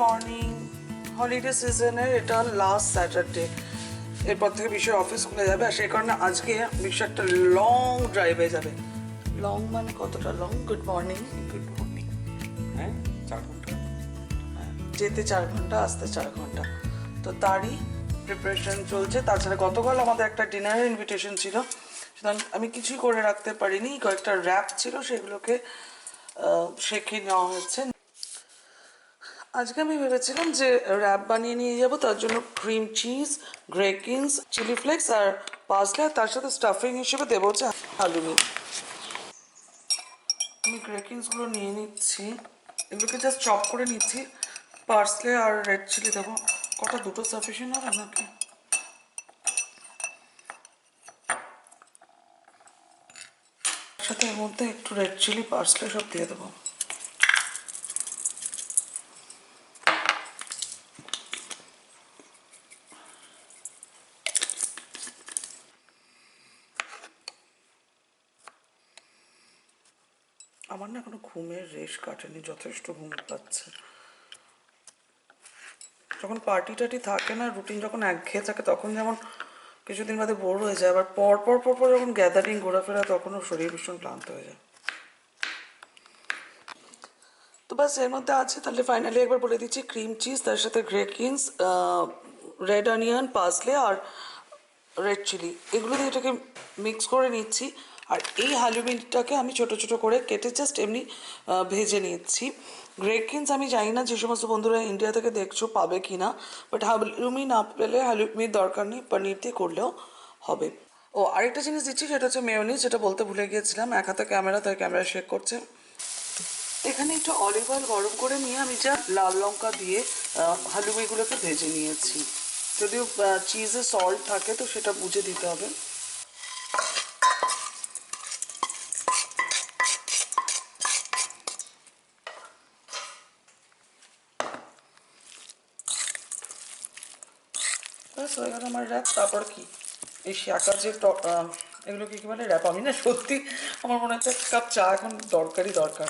Morning. Holiday সিজনের এটা last Saturday, এরপর থেকে বিশ্বের অফিস খুলে যাবে, আর সেই কারণে আজকে বিশ্ব একটা লং ড্রাইভে যাবে। লং মানে কতটা long? Good morning. Good morning. হ্যাঁ, 4 ঘন্টা। যেতে 4 ঘন্টা, আসতে 4 ঘন্টা, তো তারই প্রিপারেশন চলছে। তাছাড়া গতকাল আমাদের একটা ডিনারের ইনভিটেশন ছিল, সুতরাং আমি কিছুই করে রাখতে পারিনি। কয়েকটা র্যাপ ছিল, সেগুলোকে শেখে নেওয়া হচ্ছে। আজকে আমি ভেবেছিলাম যে র্যাপ বানিয়ে নিয়ে যাব, তার জন্য ক্রিম চিজ, গ্রেকিন্স, চিলি ফ্লেক্স আর পার্সলে, তার সাথে স্টাফিং হিসেবে দেবো হচ্ছে হালুমি। আমি গ্রেকিন্সগুলো নিয়ে নিচ্ছি, এগুলোকে জাস্ট চপ করে নিচ্ছি। পার্সলে আর রেড চিলি দেবো। কটা, দুটো সাফিসিয়েন্ট হবে নাকি? তার সাথে এর মধ্যে একটু রেড চিলি, পার্সলে সব দিয়ে দেবো। আমার না এখনো ঘুমের রেশ কাটেনি, যথেষ্ট ঘুম পাচ্ছে। যখন পার্টি টার্টি থাকে না, রুটিন যখন একঘেয়ে থাকে, তখন যেমন কিছুদিন বাদে বোর হয়ে যায়, আবার পর পর পর পর যখন গ্যাদারিং ঘোরাফেরা, তখনও শরীর ভীষণ ক্লান্ত হয়ে যায়। তো বাস এর মধ্যে আছে, তাহলে ফাইনালি একবার বলে দিচ্ছি, ক্রিম চিজ, তার সাথে গ্রেকিন্স, রেড অনিয়ন, পার্সলে আর রেড চিলি, এগুলো দিয়ে এটাকে মিক্স করে নিচ্ছি। আর এই হালুমিটাকে আমি ছোট ছোট করে কেটে জাস্ট এমনি ভেজে নিচ্ছি। গ্রেকিন্স আমি জানি না যে সমস্ত বন্ধুরা ইন্ডিয়া থেকে দেখছো পাবে কি না, বাট হালুমি না পেলে হালুমির দরকার নেই, পনির দিয়ে করলেও হবে। ও আরেকটা জিনিস দিচ্ছি, সেটা হচ্ছে মেয়োনিজ, যেটা বলতে ভুলে গিয়েছিলাম। এক হাতে ক্যামেরা, তাই ক্যামেরা শেক করছে। এখানে একটু অলিভ অয়েল গরম করে নিয়ে আমি যা লাল লঙ্কা দিয়ে হালুমিগুলোকে ভেজে নিয়েছি। যদিও চিজে সল্ট থাকে, তো সেটা বুঝে দিতে হবে। ব্যাস হয়ে গেল আমার র্যাপ। তারপর কি এই শাকা যে এগুলোকে কি বলে, র্যাপ? আমি না সত্যি আমার মনে হচ্ছে 1 কাপ চা এখন দরকারই দরকার।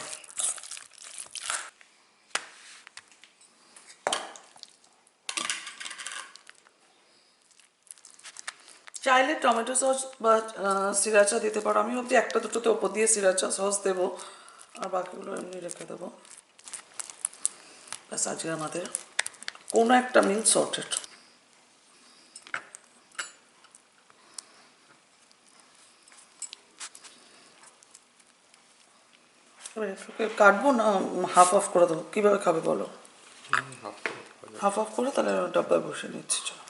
চাইলে টমেটো সস বা সিরাচা দিতে পারো। আমি ভাবছি একটা দুটোতে ওপর দিয়ে সিরাচা সস দেবো, আর বাকিগুলো এমনি রেখে দেবো। ব্যাস আজকে আমাদের কোনো একটা মিল সর্টেড। কাটবো না হাফ অফ করে দেবো? কীভাবে খাবে বলো? হাফ অফ করে তাহলে ডাব্বায় বসে নিচ্ছি। চলো,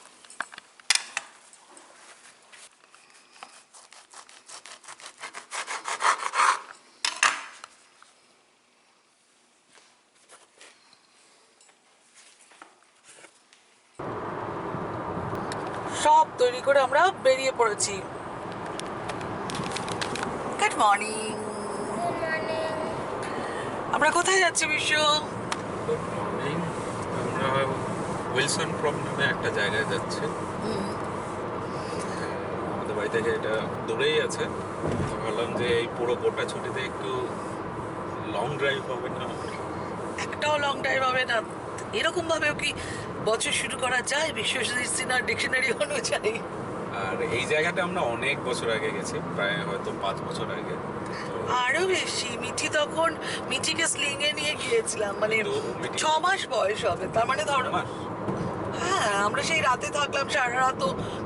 সব তৈরি করে আমরা বেরিয়ে পড়েছি। Good morning. আমরা কোথায় যাচ্ছি বিশ্ব? Good morning. আমরা উইলসন প্রম নামে একটা জায়গায় যাচ্ছি। আমাদের বাড়ি থেকে এটা দূরেই আছে, তো ভাবলাম যে এই পুরো গোটা ছুটিতে একটু লং ড্রাইভ হবে না। একটাও লং ড্রাইভ হবে না। এরকম ভাবেও কি বছর শুরু করা যায় বিশ্ব ডিকশনারি অনুযায়ী? আর এই জায়গাটা আমরা অনেক বছর আগে গেছি, প্রায় হয়তো 5 বছর আগে। আরো বেশি। মিঠিকে স্লিং এ নিয়ে গিয়েছিলাম, মানে তো মিঠি- 6 মাস বয়স হবে, তার মানে ধরো। আমার হ্যাঁ, আমরা সেই রাতে থাকলাম, সারা রাত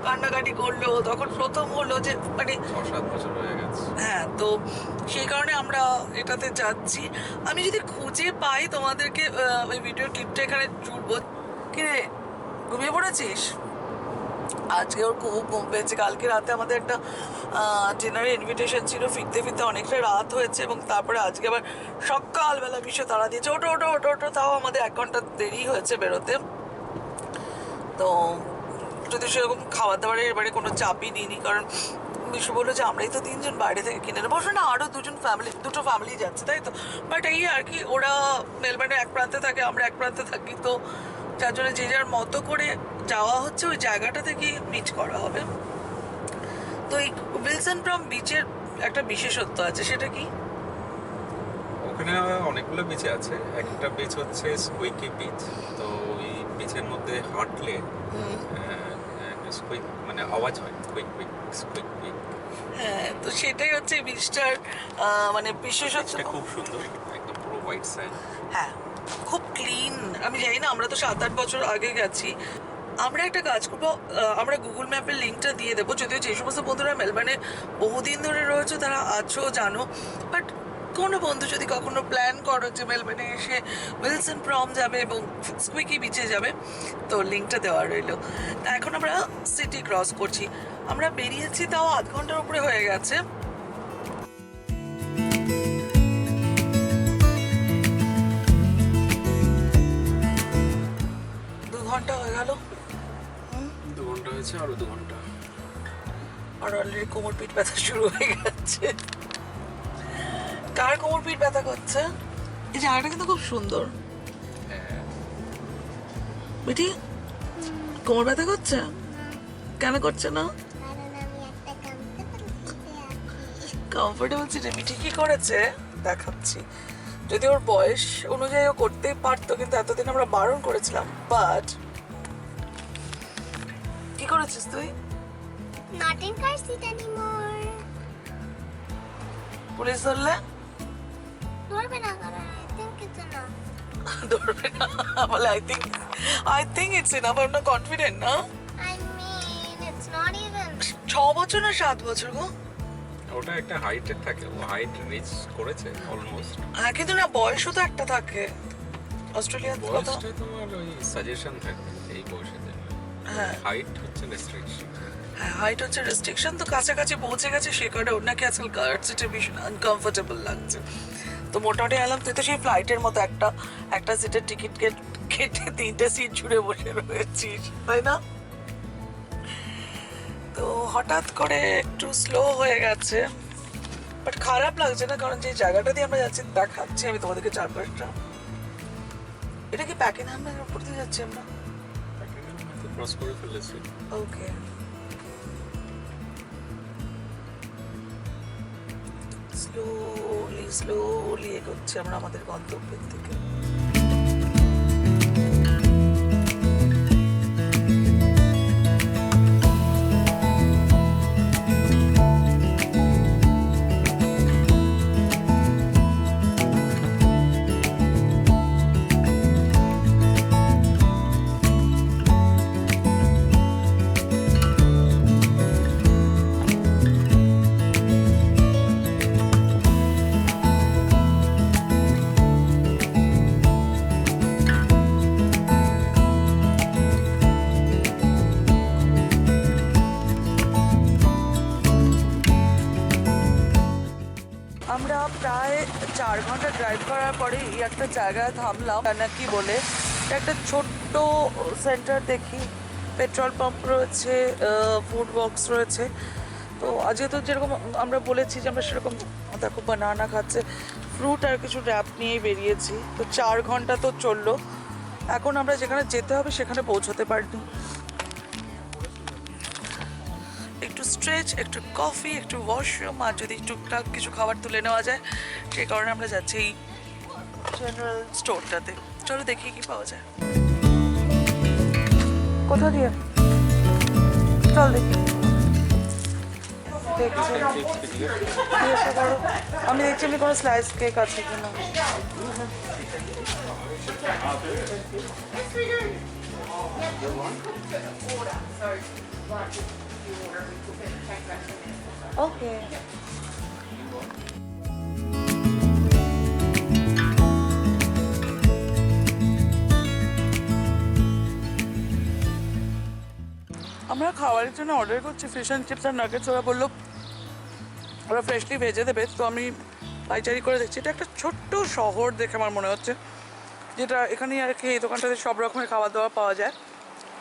কান্নাকাটি করলো, তখন প্রথম হলো যে মানে 6-7 বছর হয়ে গেছে। হ্যাঁ, তো সেই কারণে আমরা এটাতে যাচ্ছি। আমি যদি খুঁজে পাই তোমাদেরকে ওই ভিডিওর ক্লিপটা এখানে জুড়বো। কিরে, ঘুমিয়ে পড়েছিস? আজকে ওর খুব ঘুম পেয়েছে। কালকে রাতে আমাদের একটা ডিনারের ইনভিটেশন ছিল, ফিরতে ফিরতে অনেকটা রাত হয়েছে, এবং তারপরে আজকে আবার সকালবেলা বিশ্ব তারা দিয়েছে, ওটো ওটো ওটো ওটো। তাও আমাদের 1 ঘন্টা দেরি হয়েছে বেরোতে। তো যদি সেরকম খাবার দাবারের এবারে কোনো চাপই নিইনি, কারণ বিশ্ব বললো যে আমরাই তো 3 জন বাইরে থেকে কিনে নেবো। না, আরও দুটো ফ্যামিলি যাচ্ছে, তাই তো। বাট এই আর কি, ওরা মেলবার্নের এক প্রান্তে থাকে, আমরা এক প্রান্তে থাকি, তো যার জন্য যে যার মতো করে যাওয়া হচ্ছে, ওই জায়গাটা থেকে মিট করা হবে। তো এই উইলসন প্রম বিচের একটা বিশেষত্ব আছে, সেটা কি? ওখানে অনেকগুলো বিচ আছে। একটা বিচ হচ্ছে স্কুইকি বিচ। তো ওই বিচের মধ্যে হাঁটলে একটা স্কুইক মানে আওয়াজ হয়, কুইক কুইক স্কুইক কুইক। হ্যাঁ, তো সেটাই হচ্ছে বিচটার মানে বিশেষত্ব। এটা খুব সুন্দর, একদম পুরো হোয়াইট স্যান্ড। হ্যাঁ, খুব ক্লিন। আমি জানি না, আমরা তো 7-8 বছর আগে গেছি। আমরা একটা কাজ করবো, আমরা গুগল ম্যাপের লিঙ্কটা দিয়ে দেবো, যদিও যে সমস্ত বন্ধুরা মেলবার্নে বহুদিন ধরে রয়েছে তারা আছো জানো, বাট কোনো বন্ধু যদি কখনো প্ল্যান করো যে মেলবার্নে এসে উইলসন প্রম যাবে এবং স্কুইকি বিচে যাবে, তো লিঙ্কটা দেওয়া রইলো। তা এখন আমরা সিটি ক্রস করছি। আমরা বেরিয়েছি তাও আধ ঘন্টার উপরে হয়ে গেছে। ঘন্টা হয়ে গেল, 2 ঘন্টা হয়েছে, আরো 2 ঘন্টা। আর অলরেডি কোমর পিঠ ব্যথা শুরু হয়ে গেছে। কার কোমর পিঠ ব্যথা করছে? এই জায়গাটা কিন্তু খুব সুন্দর। হ্যাঁ, বেটি কোমর ব্যথা করছে? কেন করছে না? কমফোর্টেবল সিটে মিঠি কি করেছে দেখাচ্ছি। যদি ওর বয়স অনুযায়ী ও করতেই পারতো, কিন্তু এতদিন আমরা বারণ করেছিলাম। বাট কি করেছিস তুই? Not in car seat anymore. Police ধরলে ধরবে না কারণ I think it's enough. ধরবে না বলে I think it's enough. I'm not confident না। I mean, it's not even. 6 বছর না 7 বছর গো? ওটা একটা হাইটের থাকে, ও হাইট রিচ করেছে অলমোস্ট। হ্যাঁ, কিন্তু না বয়সও তো একটা থাকে অস্ট্রেলিয়ার কথা। বয়সটা তোমার ওই সাজেশন থাকে এই বয়সের জন্য। হ্যাঁ হাইট হচ্ছে রেস্ট্রিকশন। হ্যাঁ, হাইট হচ্ছে রেস্ট্রিকশন। তো কাছাকাছি পৌঁছে গেছে, সে কারণে ওর নাকি আজকাল কার্ড সিটে ভীষণ আনকমফোর্টেবল লাগছে। তো মোটামুটি এলাম, তুই তো সেই ফ্লাইটের মতো একটা সিটের টিকিট কেটে 3টে সিট জুড়ে বসে রয়েছিস, তাই না? তো হঠাৎ করে একটু স্লো হয়ে গেছে, বাট খারাপ লাগছে না, কারণ যে জায়গাটা দিয়ে আমরা যাচ্ছি দেখাচ্ছি আমি তোমাদেরকে চারপাশটা। এটা কি প্যাকেনহ্যামের উপর দিয়ে যাচ্ছি আমরা? ক্রস করে ফেলেছি। ওকে, স্লোলি এগোচ্ছি আমরা আমাদের গন্তব্যের দিকে। আমরা প্রায় 4 ঘন্টা ড্রাইভ করার পরে এই একটা জায়গায় থামলাম, নাকি বলে একটা ছোট্ট সেন্টার দেখি। পেট্রোল পাম্প রয়েছে, ফুড বক্স রয়েছে। তো আজকে তো যেরকম আমরা বলেছি যে আমরা সেরকম, দেখো বানানা খাচ্ছে, ফ্রুট আর কিছু র্যাপ নিয়েই বেরিয়েছি। তো 4 ঘন্টা তো চললো। এখন আমরা যেখানে যেতে হবে সেখানে পৌঁছতে পারিনি। একটু স্ট্রেচ, একটু কফি, একটু ওয়াশরুম, আর যদি টুকটাক কিছু খাবার তুলে নেওয়া যায়, সেই কারণে আমরা যাচ্ছি এই জেনারেল স্টোরটাতে। চলো দেখি কি পাওয়া যায়। কোথা দিয়ে? চল দেখি। দেখছি জিজ্ঞাসা করো। আমি দেখছি আমি কোনো স্লাইস কেক আছে কিনা। ওকে, আমরা খাবারের জন্য অর্ডার করছি ফিশ অ্যান্ড চিপস আর নাগেটস। ওরা বললো ওরা ফ্রেশলি ভেজে দেবে। তো আমি পাইচারি করে দেখছি। এটা একটা ছোট্ট শহর দেখে আমার মনে হচ্ছে, যেটা এখানেই আর কি এই দোকানটাতে সব রকমের খাবার দাবার পাওয়া যায়।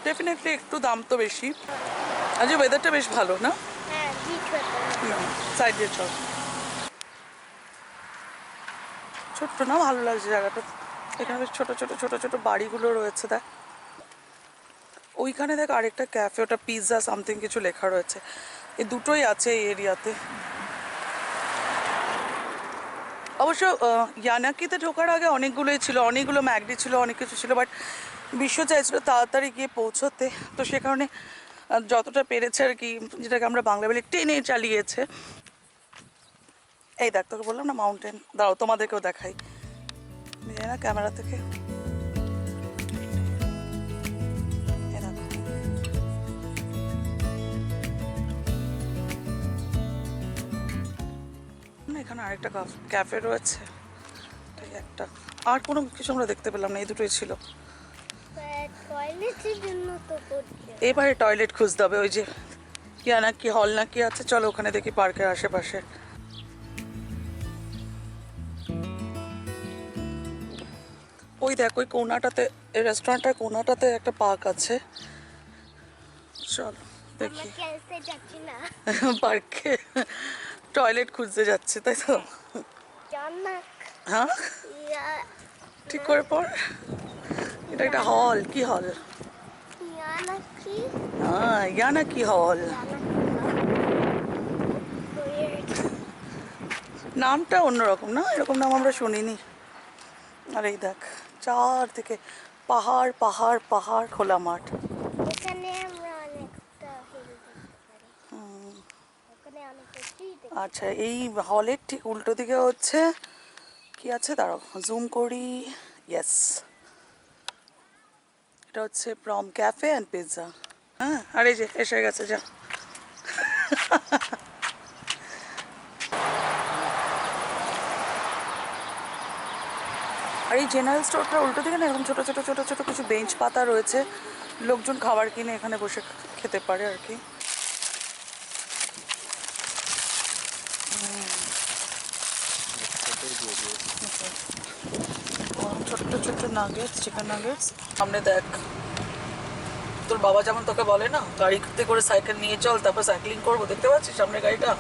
ডেফিনেটলি একটু দাম তো বেশি। আজ ওয়েদারটা বেশ ভালো না? হ্যাঁ, সাইড দিয়ে চল। ছোট্ট না, ভালো লাগছে জায়গাটা। এখানে বেশ ছোট ছোট ছোট ছোট বাড়িগুলো রয়েছে। দেখ ওইখানে দেখ আরেকটা ক্যাফে, ওটা পিৎজা সামথিং কিছু লেখা রয়েছে। এই দুটোই আছে এই এরিয়াতে। ও অবশ্য ইয়ানাকিতে ঢোকার আগে অনেকগুলোই ছিল, অনেকগুলো ম্যাকডি ছিল, অনেক কিছু ছিল, বাট বিশ্ব চাইছিল তাড়াতাড়ি গিয়ে পৌঁছতে, তো সে কারণে যতটা পেরেছে আর কি, যেটাকে আমরা বাংলা বলি টেনে চালিয়েছে। এই দেখ, তোকে বললাম না মাউন্টেন, দাঁড়াও তোমাদেরকেও দেখাই, জানি না ক্যামেরা থেকে। এই দেখো, এখানে আরেকটা ক্যাফে রয়েছে, এটাই একটা, আর কোনো কিছু আমরা দেখতে পেলাম না, এই দুটোই ছিল। টয়লেটের জন্য তো করছে। এবারে টয়লেট খুঁজতে হবে, ওই যে কি হল না কি আছে, চলো ওখানে দেখি পার্কের আশেপাশে। ওই দেখ ওই কোনাটাতে, এই রেস্টুরেন্টের কোনাটাতে একটা পার্ক আছে, চলো দেখি। আমরা ক্যালসে যাচ্ছি না, পার্কে টয়লেট খুঁজতে যাচ্ছে, তাই তো? জান্নাত হ্যাঁ, ইয়া ঠিক করে পড়। এটা একটা হল, কি হল? ইয়ানাকি হ্যাঁ, ইয়ানা কি হল, নামটা অন্যরকম না, এরকম নাম আমরা শুনিনি। আর এই দেখ চারদিকে পাহাড় পাহাড় পাহাড়, খোলা মাঠ। এখানে আমরা অনেকটা হিল দেখতে পারি, ওখানে অনেকটা ট্রি দেখতে আচ্ছা, এই হলের ঠিক উল্টো দিকে হচ্ছে কি আছে, দাঁড়াও জুম করি, ইয়েস, এটা হচ্ছে প্রম ক্যাফে অ্যান্ড পিৎজা। হ্যাঁ, আর এই যে এসে গেছে, যা। আর এই জেনারেল স্টোরটার উল্টো দিকে না এরকম ছোটো ছোটো ছোটো ছোটো কিছু বেঞ্চ পাতা রয়েছে, লোকজন খাবার কিনে এখানে বসে খেতে পারে আর কি। ছোট্ট ছোট্ট নাগেটস, চিকেন নাগেটস। সামনে দেখ, তোর বাবা যেমন তোকে বলে না গাড়িতে করে সাইকেল নিয়ে চল, তারপর সাইক্লিং করবো, দেখতে পাচ্ছিস সামনে গাড়িটা?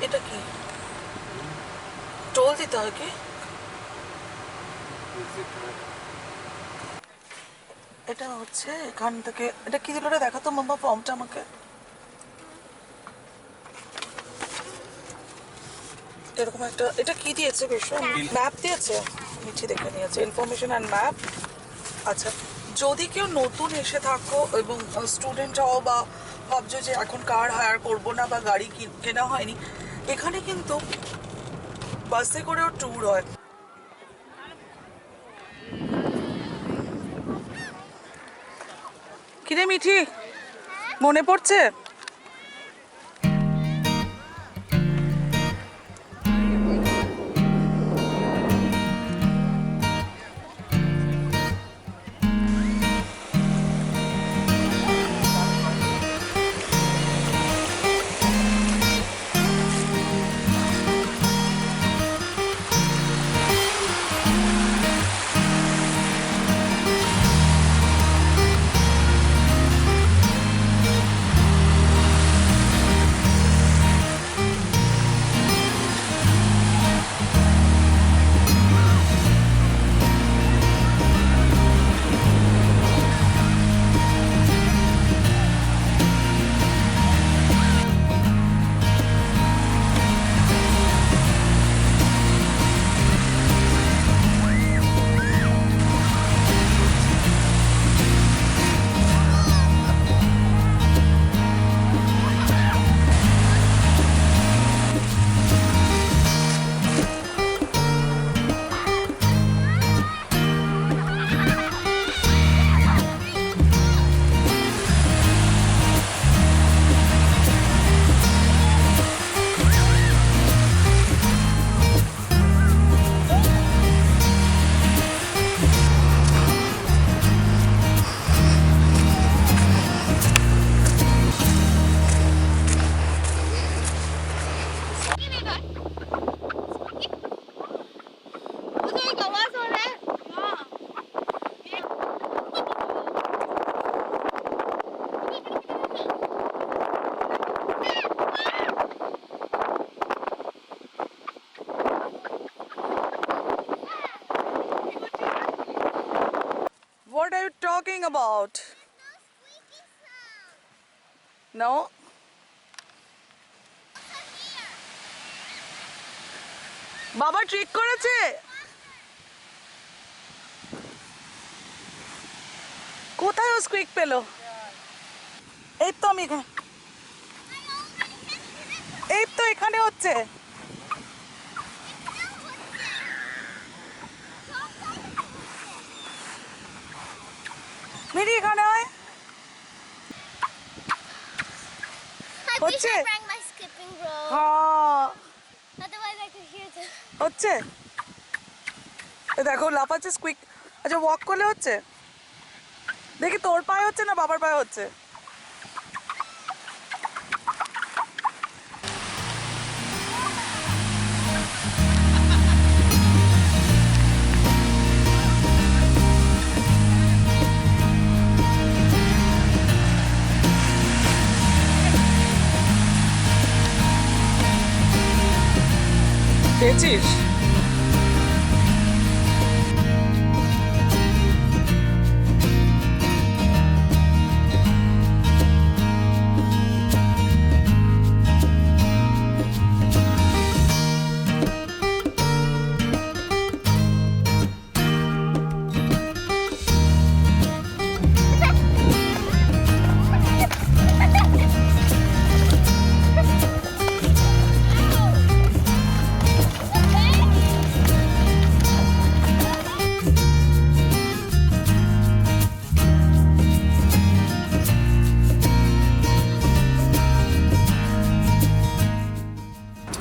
এটা কি টোল দিতে হয় কি? এটা হচ্ছে এখান থেকে, এটা কি দিল রে, দেখাতো মাম্মা ফর্মটা আমাকে। এরকম একটা, এটা কি দিয়েছে বেশ, ম্যাপ দিয়েছে, নিচে দেখে নিয়েছে ইনফরমেশন অ্যান্ড ম্যাপ। আচ্ছা, যদি কেউ নতুন এসে থাকো এবং স্টুডেন্ট হও বা ভাবছো যে এখন কার হায়ার করবো না বা গাড়ি কেনা হয়নি, এখানে কিন্তু বাসে করেও ট্যুর হয়। কিরে মিঠি, মনে পড়ছে? What are you talking about? No? বাবা ট্রিক করেছে। কোথায় ও স্কুইক পেলো? এই তো আমি এখানে, এই তো এখানে হচ্ছে। মিরি এখানে আয়। I wish হচ্ছে? I brought my skipping rope. হ্যাঁ Otherwise, I could hear the. হচ্ছে। এ দেখো লাফাচ্ছে স্কুইক। আচ্ছা ওয়াক করলে হচ্ছে? দেখি তোর পায়ে হচ্ছে না বাবার পায়ে হচ্ছে? পেয়েছিস?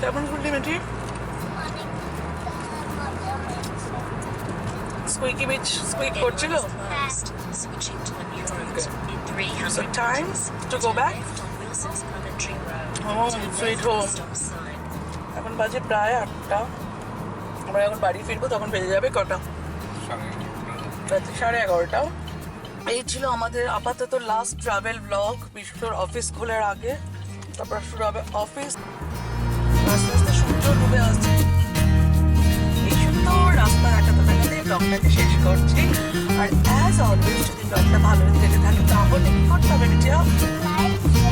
কেমন ঘুরলি মেটি? স্কুইকি বিচ স্কুইক করছিল? Closed. Switching to a new route in 300 So time to go back? left on Wilson's Coventry Road. Home, To sweet left home. stop sign. এখন বাজে প্রায় 8টা। আমরা যখন বাড়ি ফিরবো তখন বেজে যাবে কটা? রাত্রি 11:30। এই ছিল আমাদের আপাতত লাস্ট ট্রাভেল ব্লগ বিশ্বর অফিস খোলার আগে। তারপর শুরু হবে অফিস। আস্তে আস্তে সূর্য ডুবে আসছে। এই সুন্দর রাস্তা দেখাতে দেখাতে ব্লগটাকে শেষ করছি। আর অ্যাজ অলওয়েজ যদি ব্লগটা ভালো লেগে থাকে তাহলে কি করতে হবে? Like,